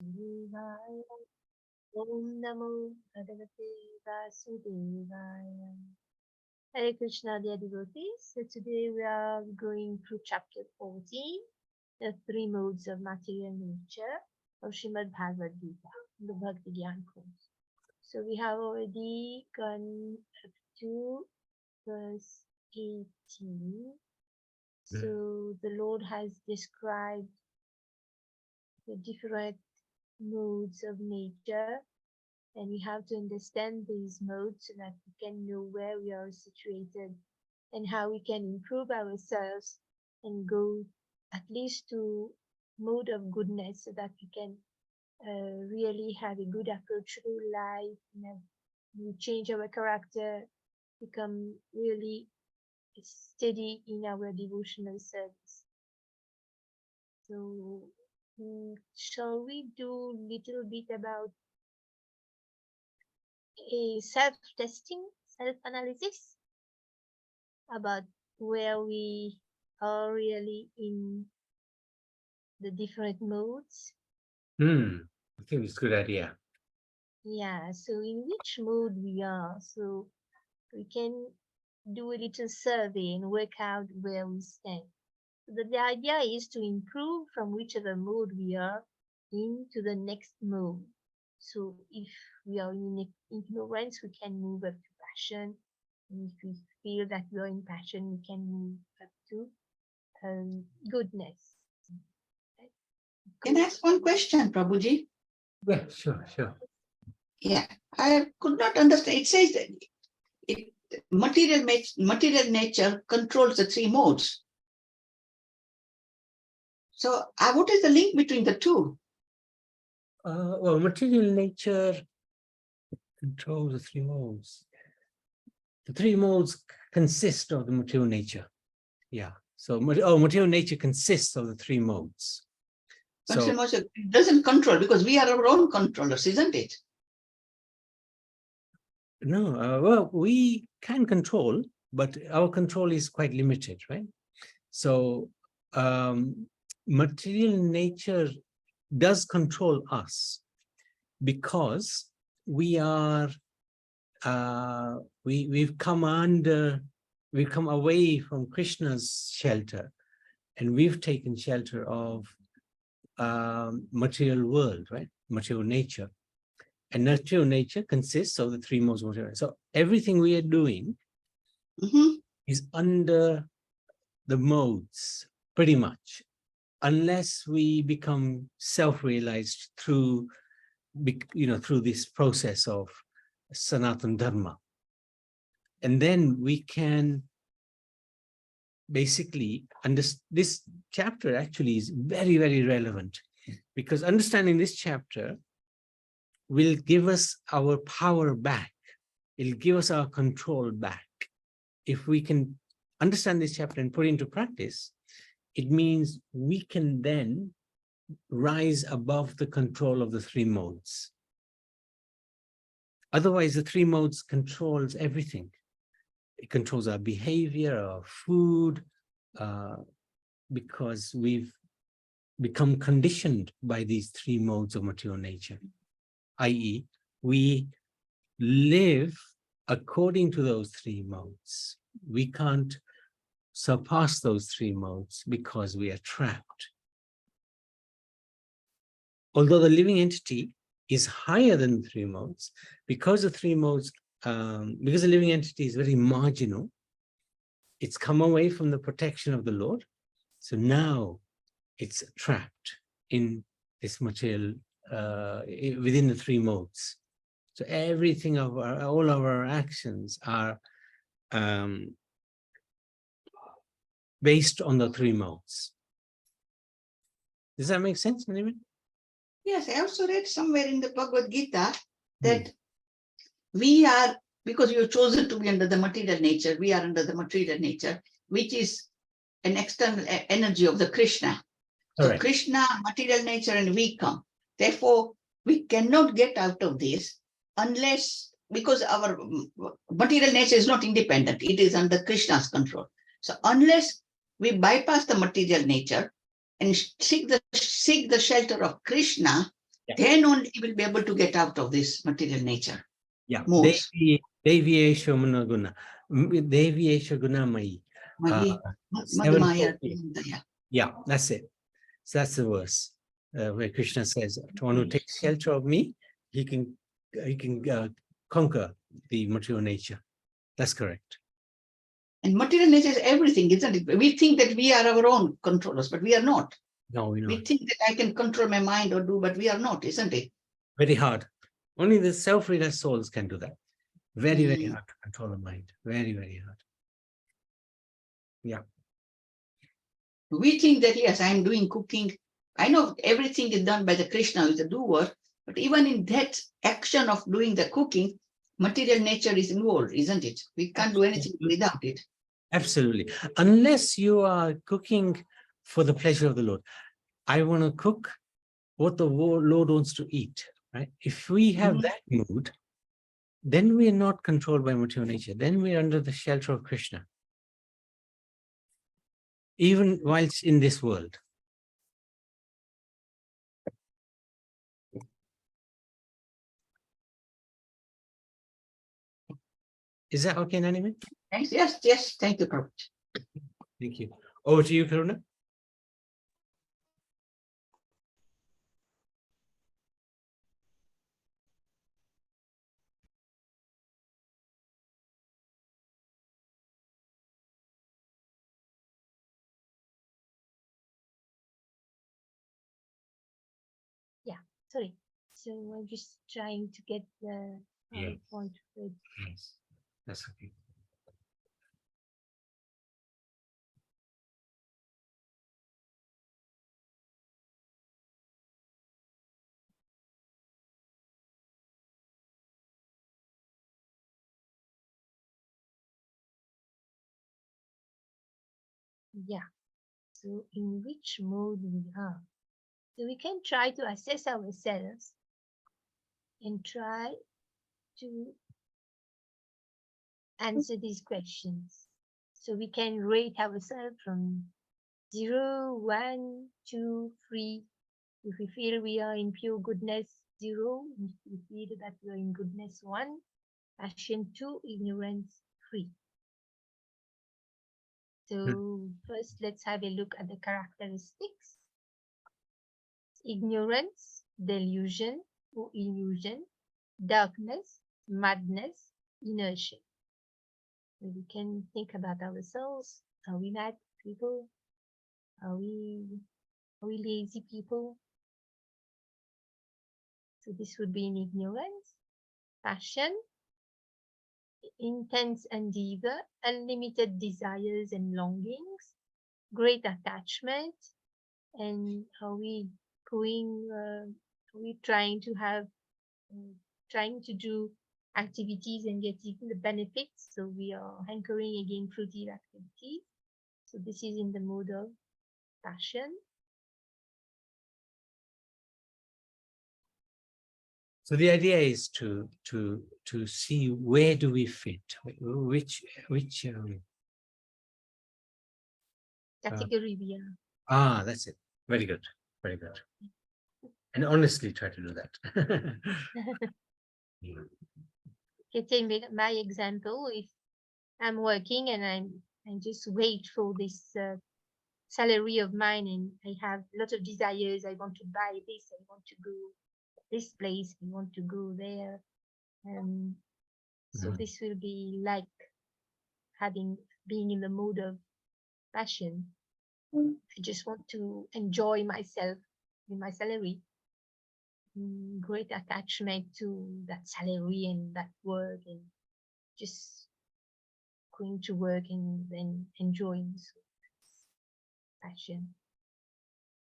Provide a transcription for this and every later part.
Devaya. Om Namo Bhagavate Vasudevaya. Hare Krishna, dear devotees. So today we are going through chapter 14, the three modes of material nature of Srimad Bhagavad Gita, the Bhakti Gyan course. So we have already gone up to verse 18. So the Lord has described the different modes of nature, and we have to understand these modes so that we can know where we are situated and how we can improve ourselves and go at least to mode of goodness so that we can really have a good approach to life, we change our character, become really steady in our devotional service. So shall we do a little bit about a self-testing, self-analysis about where we are really in the different modes? I think it's a good idea. Yeah, so in which mode we are, so we can do a little survey and work out where we stand. So the idea is to improve from whichever mode we are into the next mode. So if we are in ignorance, we can move up to passion. And if we feel that we are in passion, we can move up to goodness. Can I ask one question, Prabhuji? Yeah, sure. Yeah, I could not understand. It says that material nature controls the three modes. So what is the link between the two? Well, material nature controls the three modes. The three modes consist of the material nature. Yeah. So, material nature consists of the three modes. So, It doesn't control because we are our own controllers, isn't it? No, well, we can control, but our control is quite limited, right? So, material nature does control us because we are we've come away from Krishna's shelter, and we've taken shelter of material world, right? Material nature. And material nature consists of the three modes of material. So everything we are doing is under the modes, pretty much, unless we become self-realized through this process of Sanatana Dharma. And then we can basically understand. This chapter actually is very, very relevant, because understanding this chapter will give us our power back. It'll give us our control back. If we can understand this chapter and put it into practice, it means we can then rise above the control of the three modes. Otherwise, the three modes controls everything. It controls our behavior, our food, because we've become conditioned by these three modes of material nature, i.e., we live according to those three modes. We can't surpass those three modes because we are trapped. Although the living entity is higher than the three modes, because the three modes, because the living entity is very marginal, it's come away from the protection of the Lord. So now it's trapped in this material, within the three modes. So everything of all of our actions are based on the three modes. Does that make sense, Maniman? Yes, I also read somewhere in the Bhagavad Gita that we are, because we have chosen to be under the material nature, we are under the material nature, which is an external energy of the Krishna. So Correct. Krishna, material nature, and we come. Therefore, we cannot get out of this unless, because our material nature is not independent, it is under Krishna's control. So unless we bypass the material nature and seek the shelter of Krishna, then only he will be able to get out of this material nature. Yeah. Modes. Devi Esha Munaguna. Devi Esha Gunamai. Madhumaya. Yeah, that's it. So that's the verse where Krishna says, "One who takes shelter of me, he can conquer the material nature." That's correct. And material nature is everything, isn't it? We think that we are our own controllers, but we are not. No, we're not. We think that I can control my mind or do, but we are not, isn't it? Very hard. Only the self-realized souls can do that. Very, very hard to control the mind. Very, very hard. Yeah. We think that, yes, I'm doing cooking. I know everything is done by the Krishna, is the doer, but even in that action of doing the cooking, material nature is involved, isn't it? We can't do anything without it. Absolutely. Unless you are cooking for the pleasure of the Lord. I want to cook what the Lord wants to eat, right? If we have that mood, then we are not controlled by material nature. Then we're under the shelter of Krishna. Even whilst in this world. Is that okay, Nanime? Thanks. Yes, yes. Thank you, Prabhupada. Thank you. Over to you, Karuna. Yeah, sorry. So I'm just trying to get the point. Yes, that's okay. Yeah. So in which mode we are? So we can try to assess ourselves and try to answer these questions. So we can rate ourselves from 0, 1, 2, 3. If we feel we are in pure goodness, 0. If we feel that we are in goodness, 1. Passion, 2. Ignorance, 3. So first, let's have a look at the characteristics. Ignorance, delusion or illusion, darkness, madness, inertia. So we can think about ourselves. Are we mad people? Are we lazy people? So this would be in ignorance. Passion, intense endeavor, unlimited desires and longings, great attachment, and are we going? Are we trying to have, trying to do activities and getting the benefits? So we are hankering again fruitive activities. So this is in the mode of passion. So the idea is to see where do we fit, which Category we are. That's it. Very good, very good. And honestly try to do that. Okay, take my example. If I'm working and I just wait for this salary of mine, and I have a lot of desires. I want to buy this. I want to go this place. I want to go there. So this will be like being in the mood of passion. I just want to enjoy myself with my salary. Great attachment to that salary and that work, and just going to work and then enjoying passion.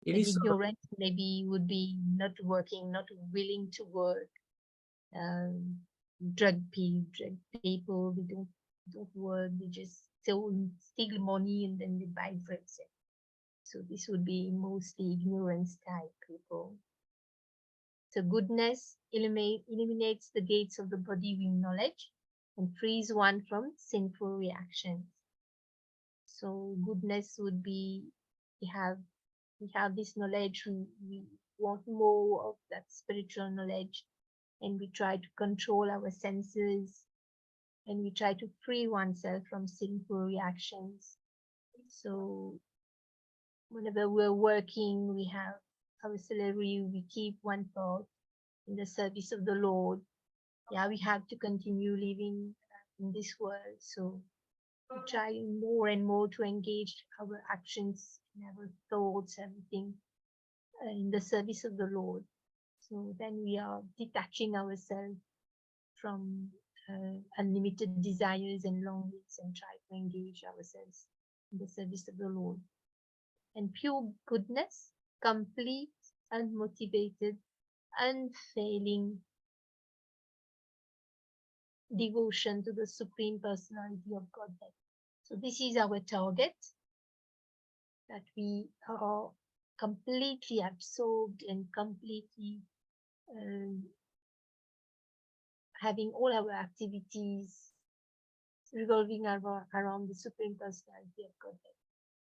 It And is ignorance maybe would be not working, not willing to work. Drug people, they don't work, they just steal money and then they buy drugs. So this would be mostly ignorance type people. So goodness eliminates the gates of the body with knowledge and frees one from sinful reactions. So goodness would be we have this knowledge, we want more of that spiritual knowledge, and we try to control our senses, and we try to free oneself from sinful reactions. So whenever we're working, we have our salary, we keep one thought in the service of the Lord. Yeah, we have to continue living in this world. So we try more and more to engage our actions and our thoughts, everything in the service of the Lord. So then we are detaching ourselves from unlimited desires and longings, and try to engage ourselves in the service of the Lord. And pure goodness, complete, unmotivated, unfailing devotion to the Supreme Personality of Godhead. So this is our target, that we are completely absorbed and completely having all our activities revolving around the Supreme Personality of Godhead.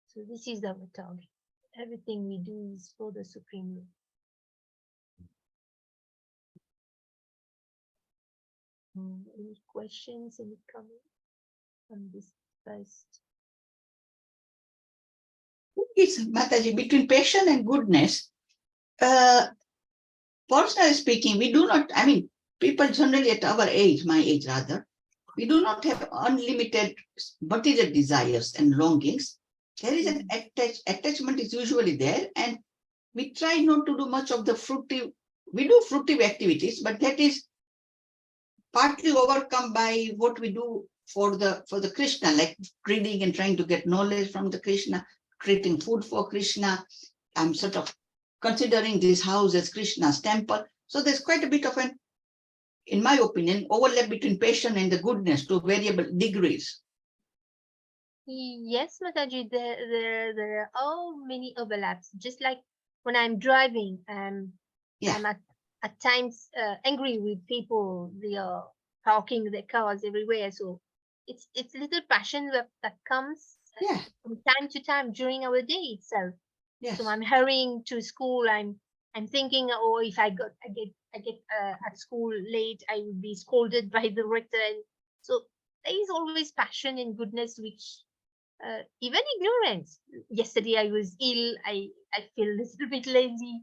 So this is our target. Everything we do is for the Supreme Lord. Any questions, any comments on this first? It's Mataji, between passion and goodness. Personally speaking, we do not, I mean, people generally at our age, my age rather, we do not have unlimited material desires and longings. There is an attachment is usually there, and we try not to do much of the fruitive. We do fruitive activities, but that is partly overcome by what we do for the Krishna, like reading and trying to get knowledge from the Krishna, creating food for Krishna. I'm sort of considering this house as Krishna's temple. So there's quite a bit of an, in my opinion, overlap between passion and the goodness to variable degrees. Yes, Mataji, there are many overlaps. Just like when I'm driving, I'm at times angry with people. They are parking their cars everywhere. So it's a little passion that comes from time to time during our day itself. Yes. So I'm hurrying to school. I'm thinking, oh, if I get at school late, I will be scolded by the rector. And so there is always passion and goodness, which even ignorance. Yesterday I was ill. I feel a little bit lazy.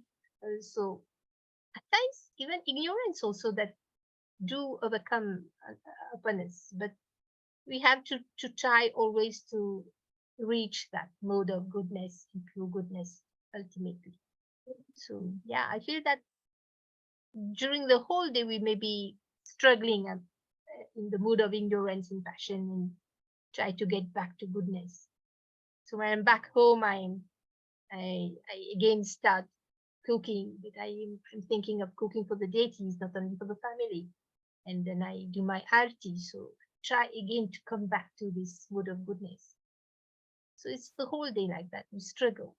So at times even ignorance also that do overcome upon us. But we have to try always to reach that mode of goodness and pure goodness ultimately. So yeah, I feel that during the whole day we may be struggling in the mood of ignorance and passion, and try to get back to goodness. So when I'm back home, I again start cooking, but I'm thinking of cooking for the deities, not only for the family. And then I do my arti. So try again to come back to this mood of goodness. So it's the whole day like that. We struggle.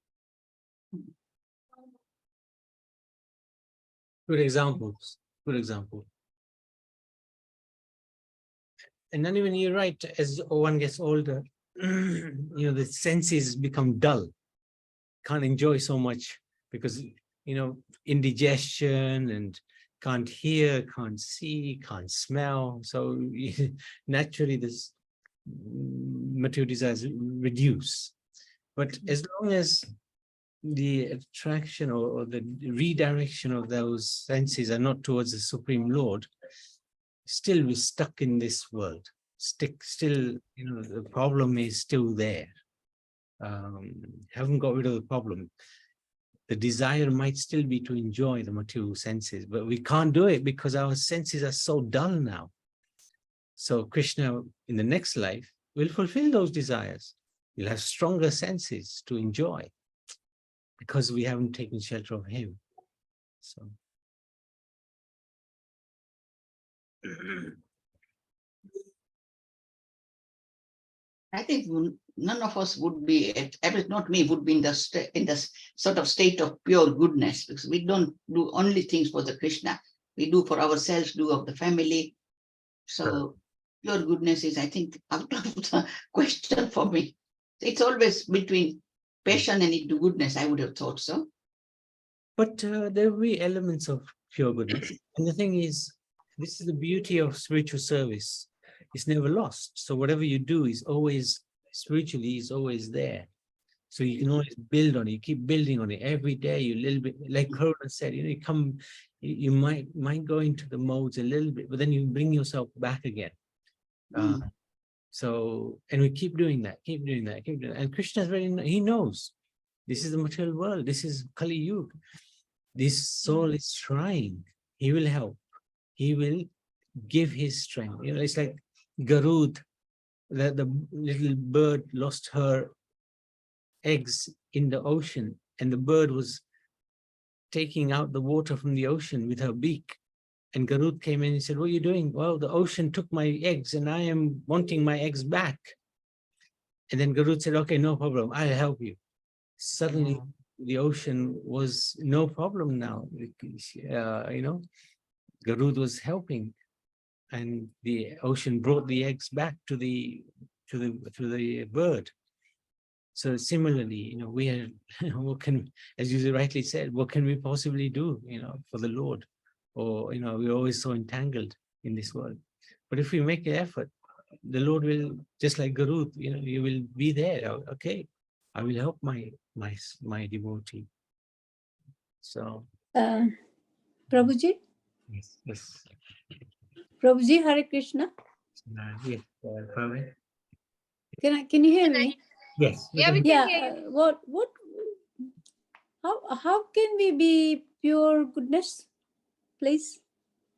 Good examples. Good example. And then when you're right, as one gets older, the senses become dull. Can't enjoy so much because, indigestion, and can't hear, can't see, can't smell. So naturally this material desires reduce. But as long as the attraction or the redirection of those senses are not towards the Supreme Lord, still we're stuck in this world. Still, the problem is still there. Haven't got rid of the problem. The desire might still be to enjoy the material senses, but we can't do it because our senses are so dull now. So Krishna, in the next life, will fulfill those desires. We'll have stronger senses to enjoy because we haven't taken shelter of him. So I think none of us would be, at least not me, would be in the sort of state of pure goodness, because we don't do only things for the Krishna. We do for ourselves, do of the family. So pure goodness is, I think, out of the question for me. It's always between passion and into goodness, I would have thought so. But there will be elements of pure goodness. And the thing is, this is the beauty of spiritual service. It's never lost. So whatever you do is always, spiritually, is always there. So you can always build on it. You keep building on it every day. You little bit, like Karuna said, you might go into the modes a little bit, but then you bring yourself back again. So, and we keep doing that, keep doing that, keep doing that. And Krishna is he knows this is the material world. This is Kali Yuga. This soul is trying. He will help. He will give his strength. It's like Garud, the little bird lost her eggs in the ocean, and the bird was taking out the water from the ocean with her beak. And Garud came in and said, "What are you doing?" "Well, the ocean took my eggs and I am wanting my eggs back." And then Garud said, "Okay, no problem. I'll help you." Suddenly, the ocean was no problem now. Garud was helping, and the ocean brought the eggs back to the bird. So similarly, we are, as you rightly said, what can we possibly do, for the Lord? Or, we're always so entangled in this world. But if we make an effort, the Lord will, just like Garud, you will be there. Okay, I will help my devotee. So. Prabhuji? Yes. Prabhuji, Hare Krishna. Yes, Prabhuji. Can you hear me? Yes. Yeah, we can hear you. How can we be pure goodness, please?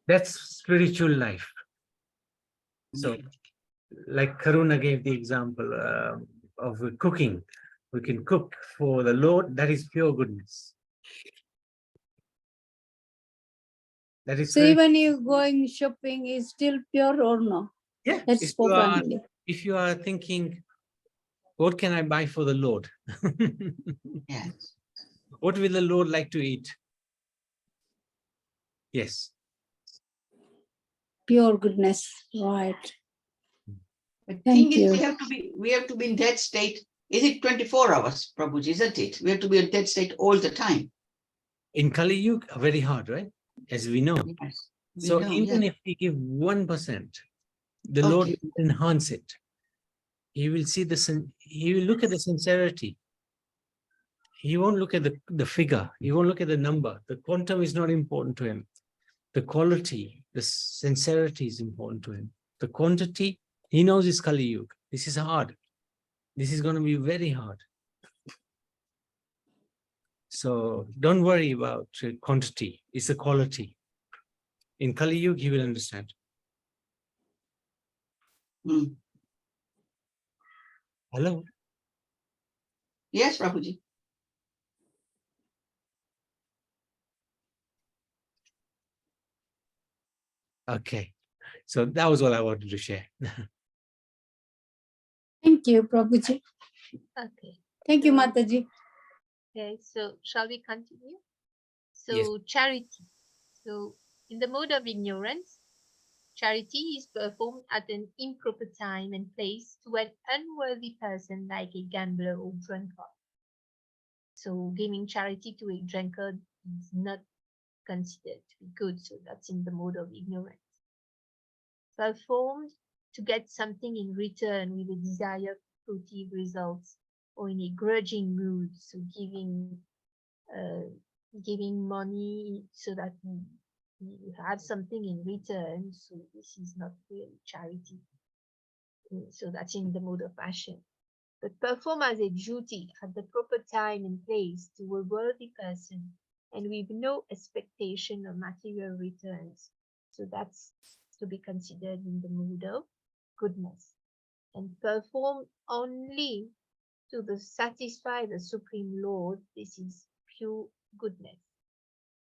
That's spiritual life. So, like Karuna gave the example of cooking. We can cook for the Lord. That is pure goodness. That is. So even you going shopping is still pure or no? Yeah. That's for family. If you are thinking, what can I buy for the Lord? Yes. What will the Lord like to eat? Yes. Pure goodness, right? The Thank thing is, you. we have to be in that state. Is it 24 hours, Prabhuji? Isn't it? We have to be in that state all the time. In Kali Yuga, very hard, right? As we know. Yes. So even if we give 1%, the Lord will enhance it. He will see he will look at the sincerity. He won't look at the figure. He won't look at the number. The quantum is not important to him. The quality, the sincerity is important to him. The quantity, he knows is Kali Yuga. This is hard. This is going to be very hard. So don't worry about quantity. It's the quality. In Kali Yuga, he will understand. Hello? Yes, Prabhuji. Okay. So that was all I wanted to share. Thank you, Prabhuji. Okay. Thank you, Mataji. Okay, so shall we continue? So Yes. Charity. So in the mode of ignorance, charity is performed at an improper time and place to an unworthy person like a gambler or drunkard. So giving charity to a drunkard is not considered to be good. So that's in the mode of ignorance. Performed to get something in return with a desire for fruitive results or in a grudging mood. So giving money so that we have something in return. So this is not really charity. So that's in the mode of passion. But perform as a duty at the proper time and place to a worthy person and with no expectation of material returns. So that's to be considered in the mood of goodness. And perform only to satisfy the Supreme Lord. This is pure goodness.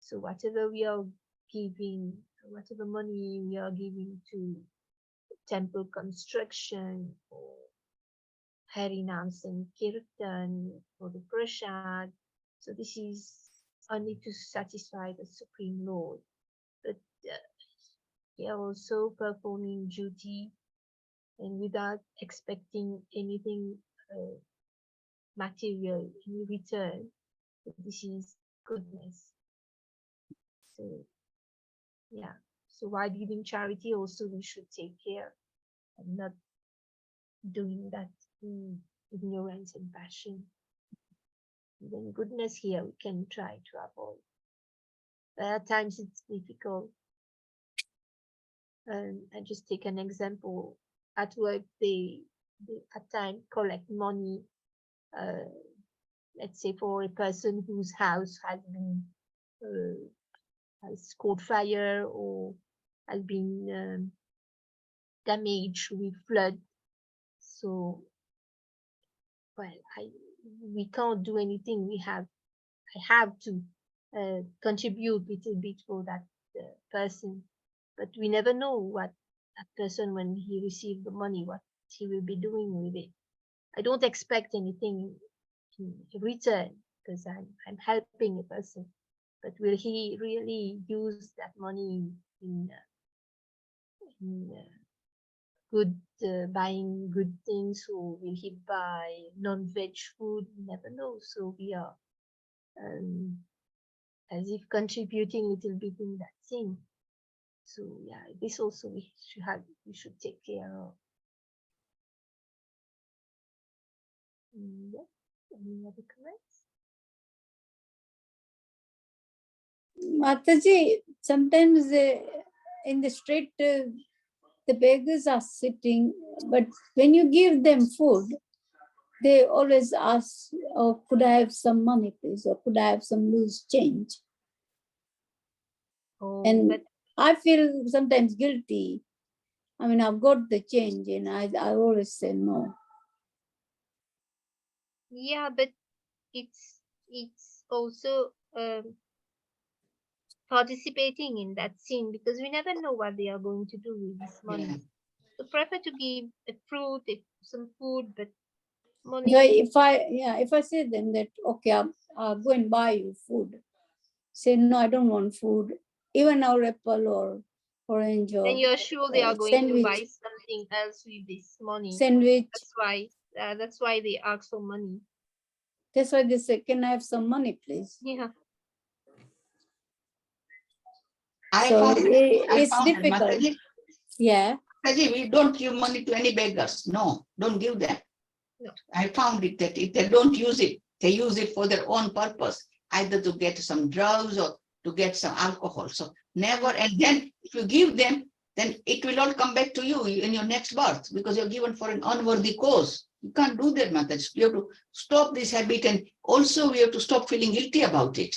So whatever we are giving, whatever money we are giving to temple construction or Harinam and Kirtan for the prasad. So this is only to satisfy the Supreme Lord. But we are also performing duty and without expecting anything material in return. So this is goodness. So yeah, so while giving charity also we should take care and not doing that in ignorance and passion. Even goodness here we can try to avoid. But at times it's difficult. I just take an example. At work, they at times collect money, let's say for a person whose house has been has caught fire or has been damaged with flood. So, well, we can't do anything. I have to contribute a little bit for that person, but we never know what that person, when he receives the money, what he will be doing with it. I don't expect anything in return because I'm helping a person, but will he really use that money in good buying good things, or will he buy non-veg food? You never know. So we are as if contributing a little bit in that thing. So yeah, this also we should take care of. Yeah. Any other comments? Mataji, sometimes in the street, the beggars are sitting, but when you give them food, they always ask, oh, could I have some money, please? Or could I have some loose change? Oh, And but I feel sometimes guilty. I mean, I've got the change and I always say no. yeah, but it's also participating in that scene, because we never know what they are going to do with this money. Yeah. So prefer to give a fruit, some food, but money. If I say them that, okay, I'll go and buy you food. Say, no, I don't want food. Even our apple or orange or Then you're sure they are going sandwich. to buy something else with this money. Sandwich. That's why they ask for money. That's why they say, can I have some money, please? Yeah. It's difficult. Mataji, Yeah. Mataji, we don't give money to any beggars. No, don't give them. No. I found it that if they don't use it, they use it for their own purpose, either to get some drugs or to get some alcohol. So never, and then if you give them, then it will all come back to you in your next birth, because you're given for an unworthy cause. You can't do that, Mataji. You have to stop this habit, and also we have to stop feeling guilty about it.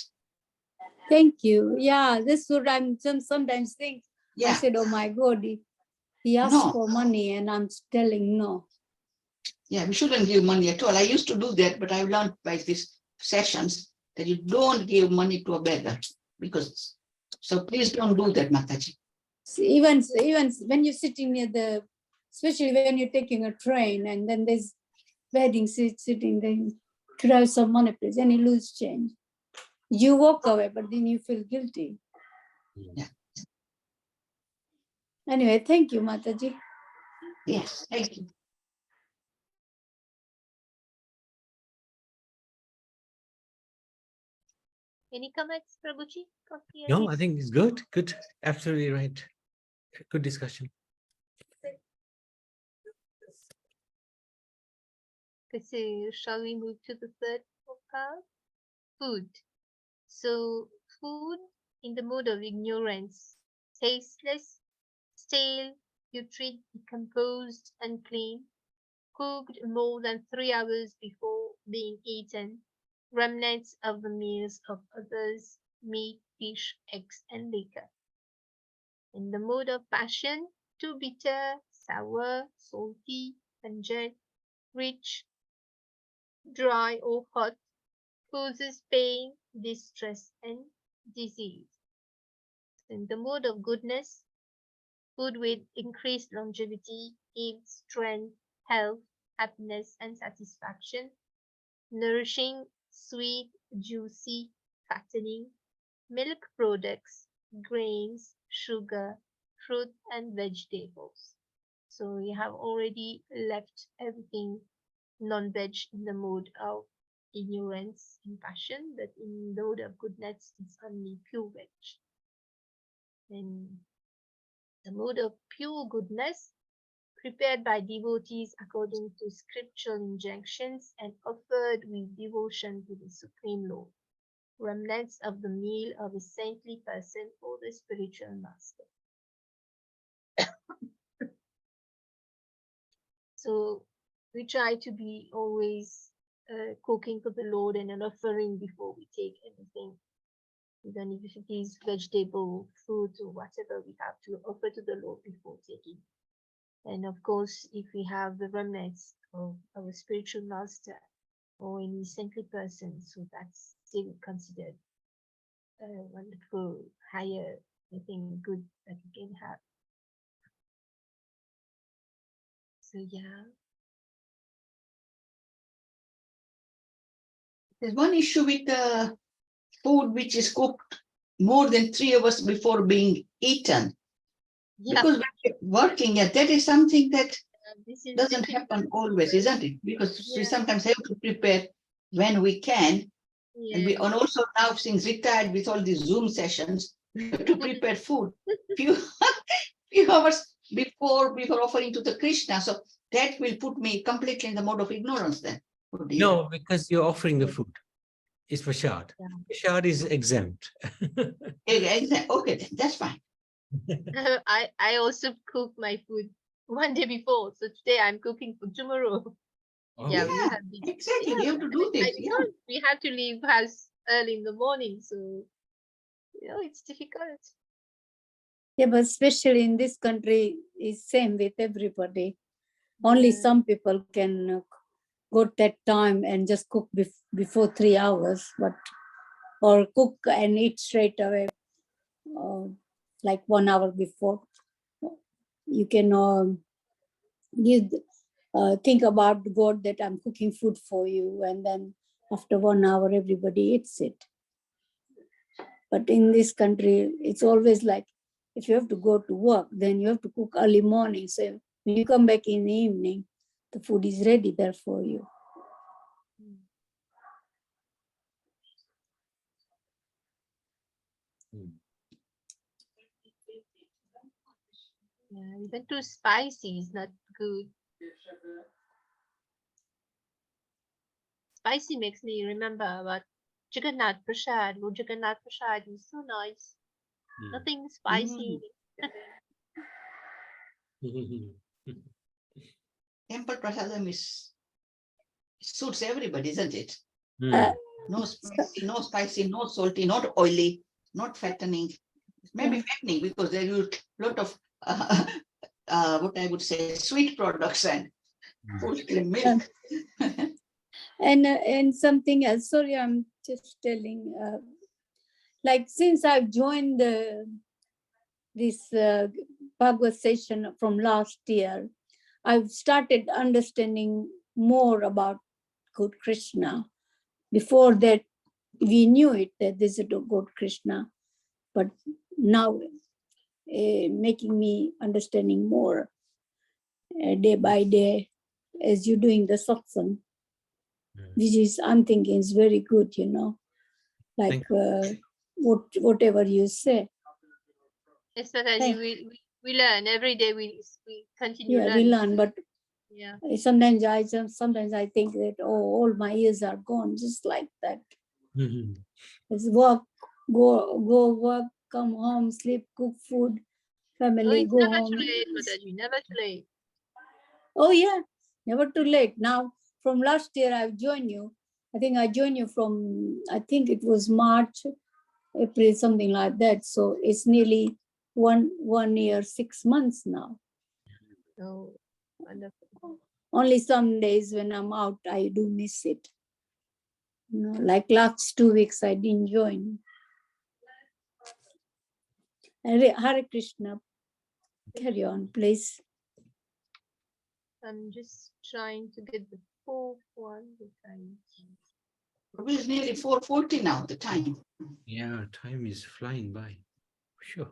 Thank you. Yeah, this is what I'm sometimes think. Yeah. I said, oh my God, he asked No. for money and I'm telling no. Yeah, we shouldn't give money at all. I used to do that, but I've learned by these sessions that you don't give money to a beggar, because, so please don't do that, Mataji. Even when you're sitting near the, especially when you're taking a train and then there's wedding seat sitting there, could I have some money, please? And you lose change. You walk away, but then you feel guilty. Yeah. Anyway, thank you, Mataji. Yes, thank you. Any comments, Prabhuji? No, I think it's good. Good. Absolutely right. Good discussion. So shall we move to the third part? Food. So food in the mode of ignorance, tasteless, stale, putrid, decomposed, unclean, cooked more than 3 hours before being eaten, remnants of the meals of others, meat, fish, eggs, and liquor. In the mode of passion, too bitter, sour, salty, pungent, rich, dry, or hot, causes pain, distress, and disease. In the mode of goodness, food with increased longevity gives strength, health, happiness, and satisfaction. Nourishing, sweet, juicy, fattening, milk products, grains, sugar, fruit, and vegetables. So we have already left everything non-veg in the mode of ignorance and passion, but in the mode of goodness, it's only pure veg. And the mood of pure goodness, prepared by devotees according to scriptural injunctions and offered with devotion to the Supreme Lord. Remnants of the meal of a saintly person or the spiritual master. So we try to be always cooking for the Lord and an offering before we take anything. Even if it is vegetable, fruit, or whatever, we have to offer to the Lord before taking. And of course, if we have the remnants of our spiritual master or any saintly person, so that's still considered a wonderful, higher, I think, good that we can have. So yeah. There's one issue with the food which is cooked more than 3 hours before being eaten. Yeah, Because when you're working, that is something that this is doesn't happen always, isn't it? Because we Yeah. sometimes have to prepare when we can. And yeah. and also now, since retired with all these Zoom sessions, we have to prepare food few hours before offering to the Krishna. So that will put me completely in the mode of ignorance then. Oh dear. No, because you're offering the food. It's prasad. Yeah. Prasad is exempt. Okay, then, that's fine. I also cook my food one day before. So today I'm cooking for tomorrow. Oh, Yeah, we Yeah, have this. exactly. Yeah, You have to do this. Yeah. because we have to leave house early in the morning, so it's difficult. Yeah, but especially in this country, it's same with everybody. Only Yeah. some people can got that time and just cook before 3 hours, but or cook and eat straight away, like 1 hour before. You can think about God that I'm cooking food for you, and then after 1 hour everybody eats it. But in this country, it's always like if you have to go to work, then you have to cook early morning. So when you come back in the evening, the food is ready there for you. Yeah, even too spicy is not good. Spicy makes me remember about Jagannath Prasad. Lord Jagannath Prasad is so nice. Nothing spicy. Temple prasadam suits everybody, isn't it? Uh, No spicy, no salty, not oily, not fattening. Maybe fattening because they use a lot of what I would say sweet products and full cream milk. and something else. Sorry, I'm just telling. Like since I've joined this Bhagavad session from last year, I've started understanding more about God Krishna. Before that, we knew it that this is God Krishna, but now making me understanding more day by day as you're doing the satsang, which is I'm thinking is very good, like whatever you say. Especially we learn every day. We continue Yeah, learning. we learn, but Yeah. sometimes I think that all my years are gone, just like that. It's work, go work, come home, sleep, cook food, family, It's go never home. too late, Mataji. Never too late. Oh yeah, never too late. Now from last year I've joined you. I think I joined you from, I think it was March, April, something like that. So it's nearly one year, 6 months now. Oh, wonderful. Only some days when I'm out, I do miss it. Like last 2 weeks, I didn't join. Hare Krishna, carry on, please. I'm just trying to get the fourth one. It's nearly 4:40 now, the time. Yeah, time is flying by. Sure.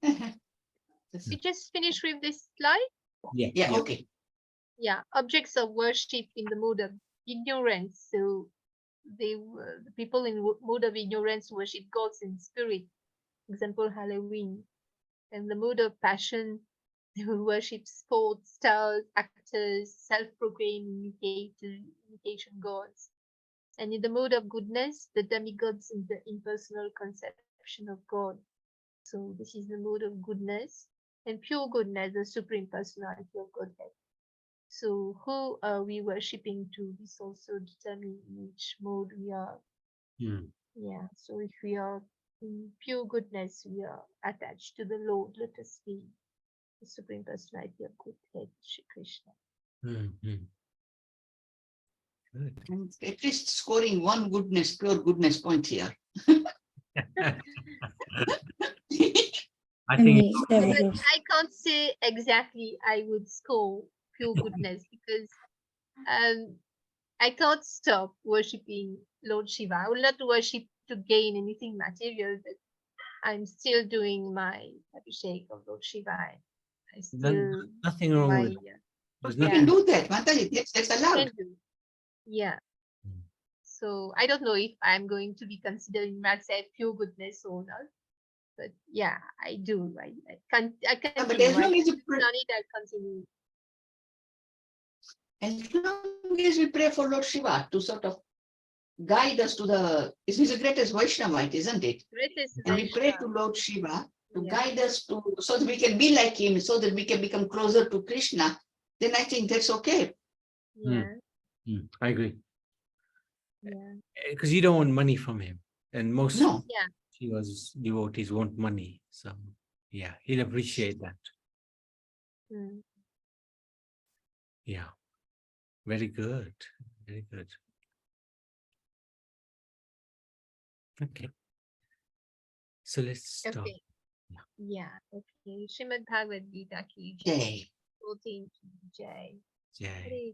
We just finished with this slide. Yeah, okay. Yeah, objects of worship in the mood of ignorance. So the people in mood of ignorance worship gods in spirit. example, Halloween. In the mood of passion, they will worship sports stars, actors, self-proclaimed imitation gods. And in the mood of goodness, the demigods in the impersonal conception of God. So this is the mood of goodness, and pure goodness, the supreme personality of Godhead. So who are we worshipping to? This also determines which mode we are. Yeah. So if we are in pure goodness, we are attached to the Lord. Let us be the supreme personality of Godhead, Shri Krishna. Good. And at least scoring one goodness, pure goodness point here. I think But I can't say exactly I would score pure goodness because I can't stop worshipping Lord Shiva. I will not worship to gain anything material, but I'm still doing my abhishek of Lord Shiva. I still nothing wrong my, with it. There's You yeah. can nothing. do that, Mataji. Yes, that's allowed. can do. Yeah. So I don't know if I'm going to be considering myself pure goodness or not. But yeah, I do. I continue. But as long as you On it, I'll continue. as long as we pray for Lord Shiva to sort of guide us to he's the greatest Vaishnavite, isn't it? Greatest And we pray to Vaishnava. Lord Shiva to Yeah. guide us so that we can be like him, so that we can become closer to Krishna, then I think that's okay. Yeah. I agree. Yeah. Because you don't want money from him. And most No. Yeah. Shiva's devotees want money. So yeah, he'll appreciate that. Mm. Yeah. Very good. Very good. Okay. So let's start. Okay. Yeah. Okay. Srimad Bhagavad Gita ki Jai. jai. 14 ki jai. Jai. Hare